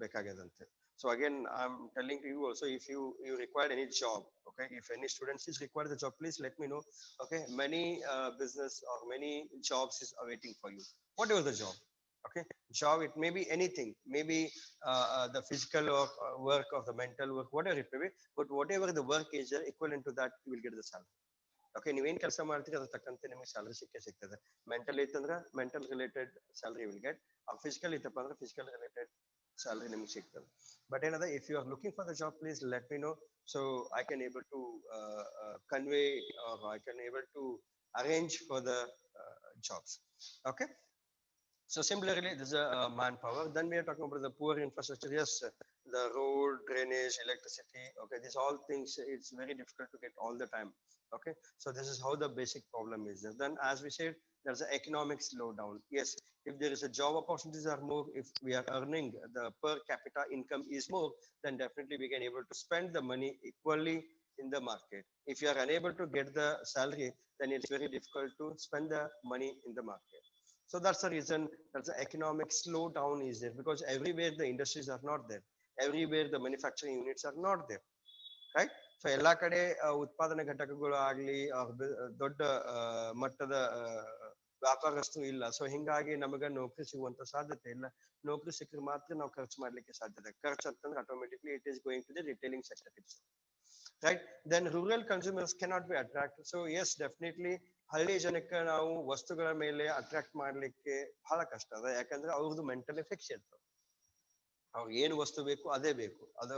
bekagedante. So again I'm telling to you also, if you require any job, okay, if any students is required the job, please let me know. Okay, many business or many jobs is awaiting for you, whatever the job. Okay, job, it may be anything, maybe the physical or work or the mental work, whatever it may be, but whatever the work is equivalent to that, you will get the salary. Okay, ನೀವೇನ್ ಕೆಲಸ ಮಾಡ್ತೀರಿ ಅದ್ರ ತಕ್ಕಂತೆ ನಿಮಗೆ salary ಸಿಕ್ಕೇ ಸಿಗ್ತದೆ. Mental ಇತ್ತಂದ್ರೆ mental related salary will get, physical ಇತ್ತಪ್ಪ ಅಂದ್ರೆ ಫಿಸಿಕಲ್ ರಿಲೇಟೆಡ್ salary ನಿಮಗೆ ಸಿಗ್ತದೆ. ಬಟ್ ಏನದ, if you are looking for the job, please let me know, so I can able to convey or I can able to arrange for the jobs. Okay. So similarly, this is a manpower. Then we are talking about the poor infrastructure. Yes, the road, drainage, electricity. Okay, these all things, it's very difficult to get all the time. Okay, so this is how the basic problem is. Then, as we said, there's an economic slowdown. Yes, if there is a job opportunities are more, if we are earning the per capita income is more, then definitely we can able to spend the money equally in the market. If you are unable to get the salary, then it's very difficult to spend the money in the market. So that's the reason that the economic slowdown is there, because everywhere the industries are not there, everywhere the manufacturing units are not there, right? So ಎಲ್ಲಾ ಕಡೆ ಉತ್ಪಾದನೆ ಘಟಕಗಳು ಆಗ್ಲಿ ದೊಡ್ಡ ಮಟ್ಟದ ವ್ಯಾಪಾರಸ್ಥರು ಇಲ್ಲ. So ಹಿಂಗಾಗಿ ನಮಗ ನೌಕರಿ ಸಿಗುವಂತ ಸಾಧ್ಯತೆ ಇಲ್ಲ. ನೌಕರಿ ಸಿಕ್ಕರೆ ಮಾತ್ರ ನಾವು ಖರ್ಚು ಮಾಡ್ಲಿಕ್ಕೆ ಸಾಧ್ಯತೆ. ಖರ್ಚು ಅಂತಂದ್ರೆ automatically it is going to the retailing sector it's, right? Then rural consumers cannot be attracted. So yes, definitely ಹಳ್ಳಿ ಜನಕ್ಕೆ ನಾವು ವಸ್ತುಗಳ ಮೇಲೆ ಅಟ್ರಾಕ್ಟ್ ಮಾಡ್ಲಿಕ್ಕೆ ಬಹಳ ಕಷ್ಟ ಅದ. ಯಾಕಂದ್ರೆ ಅವ್ರದ್ದು ಮೆಂಟಲಿ ಫಿಕ್ಸ್ ಇರ್ತದೆ, ಅವ್ರಿಗೆ ಏನು ವಸ್ತು ಬೇಕು ಅದೇ ಬೇಕು. ಅದು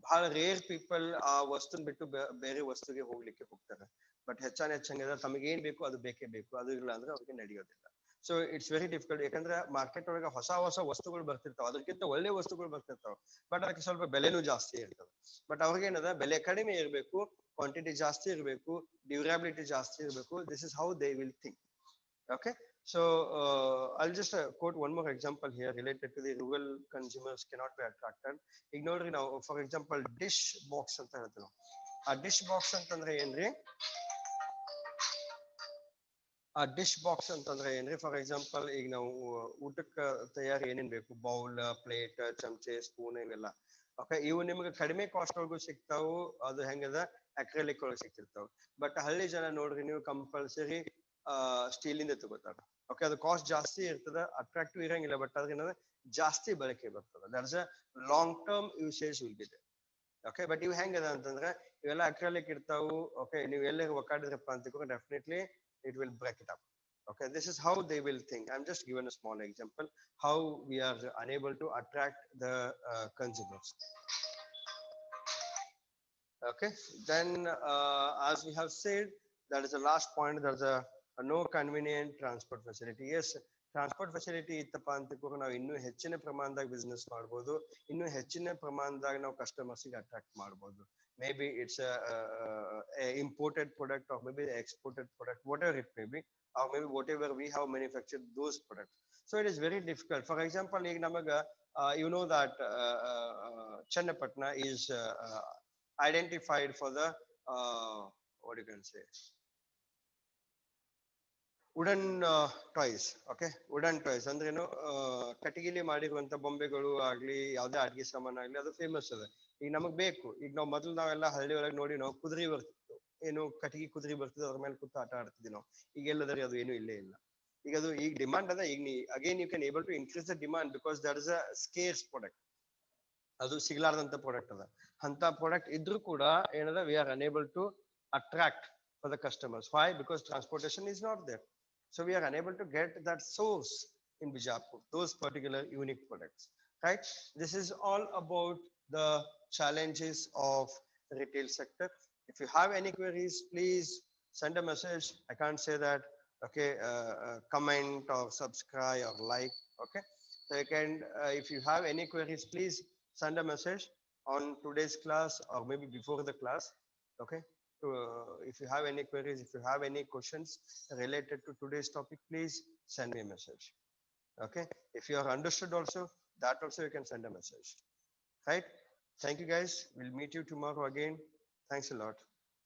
ಬಹಳ ರೇರ್ ಪೀಪಲ್ ಆ ವಸ್ತುನ್ ಬಿಟ್ಟು ಬೇರೆ ವಸ್ತುಗೆ ಹೋಗ್ಲಿಕ್ಕೆ ಹೋಗ್ತಾರೆ. ಬಟ್ ಹೆಚ್ಚಂಗಿದ್ರೆ ತಮಗೆ ಏನ್ ಬೇಕು ಅದು ಬೇಕೇ ಬೇಕು, ಅದು ಇಲ್ಲ ಅಂದ್ರೆ ಅವ್ರಿಗೆ ನಡೆಯೋದಿಲ್ಲ. So it's very difficult. ಯಾಕಂದ್ರೆ ಮಾರ್ಕೆಟ್ ಒಳಗೆ ಹೊಸ ವಸ್ತುಗಳು ಬರ್ತಿರ್ತಾವ, ಅದಕ್ಕಿಂತ ಒಳ್ಳೆ ವಸ್ತುಗಳು ಬರ್ತಿರ್ತಾವ, ಬಟ್ ಅದಕ್ಕೆ ಸ್ವಲ್ಪ ಬೆಲೆನೂ ಜಾಸ್ತಿ ಇರ್ತದೆ. ಬಟ್ ಅವ್ರಿಗೆ ಏನದ, ಬೆಲೆ ಕಡಿಮೆ ಇರಬೇಕು, ಕ್ವಾಂಟಿಟಿ ಜಾಸ್ತಿ ಇರಬೇಕು, ಡ್ಯೂರಬಿಲಿಟಿ ಜಾಸ್ತಿ ಇರಬೇಕು. This is how they will think. Okay, so I'll just quote one more example here related to the rural consumers cannot be attracted. Ignore now, for example, dish box ಅಂತ ಹೇಳ್ತೀವಿ ನಾವು. ಆ dish box ಅಂತಂದ್ರೆ ಏನ್ರಿ, ಆ dish box ಅಂತಂದ್ರೆ ಏನ್ರಿ, for example ಈಗ ನಾವು ಊಟಕ್ಕೆ ತಯಾರಿ ಏನೇನ್ ಬೇಕು, ಬೌಲ್, ಪ್ಲೇಟ್, ಚಮಚೆ, ಸ್ಪೂನ್ ಇವೆಲ್ಲ. ಓಕೆ, ಇವು ನಿಮ್ಗೆ ಕಡಿಮೆ ಕಾಸ್ಟ್ ಒಳಗೂ ಸಿಗ್ತಾವು. ಅದು ಹೆಂಗದ, ಅಕ್ರೆಲಿಕ್ ಒಳಗೆ ಸಿಗ್ತಿರ್ತಾವ. ಬಟ್ ಹಳ್ಳಿ ಜನ ನೋಡ್ರಿ ನೀವು ಕಂಪಲ್ಸರಿ ಸ್ಟೀಲ್ ಇಂದ ತಗೋತಾರ. ಓಕೆ, ಅದು ಕಾಸ್ಟ್ ಜಾಸ್ತಿ ಇರ್ತದ, ಅಟ್ರಾಕ್ಟಿವ್ ಇರಂಗಿಲ್ಲ, ಬಟ್ ಅದ್ರಿಂದ ಜಾಸ್ತಿ ಬಳಕೆ ಬರ್ತದೆ. That's a long term usage will be there. Okay, but ಇವು ಹೆಂಗದ ಅಂತಂದ್ರೆ ಇವೆಲ್ಲ ಅಕ್ರೆಲಿಕ್ ಇರ್ತಾವು. ಓಕೆ, ನೀವು ಎಲ್ಲೇ ಒಕ್ಕಾಡಿದ್ರಪ್ಪ ಅಂತ definitely it will break it up. Okay, this is how they will think. I'm just given a small example how we are unable to attract the consumers. Okay, then as we have said, that is the last point. There's a no convenient transport facility. Yes, transport facility ಇತ್ತಪ್ಪ ಅಂತ ಕೂಡ ನಾವು ಇನ್ನೂ ಹೆಚ್ಚಿನ ಪ್ರಮಾಣದಾಗ business ಮಾಡ್ಬೋದು, ಇನ್ನೂ ಹೆಚ್ಚಿನ ಪ್ರಮಾಣದಾಗ ನಾವು ಕಸ್ಟಮರ್ಸ್ಗೆ ಅಟ್ರಾಕ್ಟ್ ಮಾಡ್ಬೋದು. May be it's imported product or maybe exported product, whatever it may be, or maybe whatever we have manufactured those products. So it is very difficult. For example, ಈಗ ನಮಗ you know that Channapatna is identified for the what you can say, wooden toys. Okay, wooden toys ಅಂದ್ರೆ ಏನು, ಕಟ್ಟಿಗೆಲಿ ಮಾಡಿರುವಂತ ಬೊಂಬೆಗಳು ಆಗ್ಲಿ, ಯಾವ್ದೇ ಅಡ್ಗೆ ಸಾಮಾನು ಆಗ್ಲಿ, ಅದು ಫೇಮಸ್ ಅದ. ಈಗ ನಮಗ್ ಬೇಕು, ಈಗ ನಾವು ಮೊದಲು ನಾವೆಲ್ಲ ಹಳ್ಳಿ ಒಳಗೆ ನೋಡಿ ನಾವು ಕುದುರೆ ಬರ್ತಿತ್ತು, ಏನು ಕಟ್ಟಿಗೆ ಕುದುರೆ ಬರ್ತಿದ್ದು, ಅದ್ರ ಮೇಲೆ ಕೂತು ಆಟ ಆಡ್ತಿದ್ವಿ ನಾವು. ಈಗ ಎಲ್ಲದರಿ ಅದು ಏನು ಇಲ್ಲೇ ಇಲ್ಲ. ಈಗ ಅದು ಈಗ ಡಿಮಾಂಡ್ ಅದ. ಈಗ again you can able to increase the demand because that is a scarce product. ಅದು ಸಿಗ್ಲಾರ್ದಂತ ಪ್ರಾಡಕ್ಟ್ ಅದ. ಅಂತ ಪ್ರಾಡಕ್ಟ್ ಇದ್ರೂ ಕೂಡ ಏನದ, we are unable to attract for the customers. Why? Because transportation is not there. So we are unable to get that source in Bijapur, those particular unique products, right? This is all about the challenges of retail sector. If you have any queries, please send a message. I can't say that, okay, comment or subscribe or like, okay? So you can, if you have any queries, please send a message on today's class or maybe before the class, okay? If you have any queries, if you have any questions related to today's topic, please send me a message. Okay, if you are understood also, that also you can send a message, right? Thank you guys, we'll meet you tomorrow again. Thanks a lot.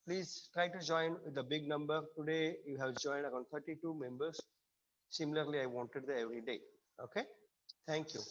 Please try to join with a big number. Today you have joined around 32 members. Similarly, I wanted the every day. Okay, thank you.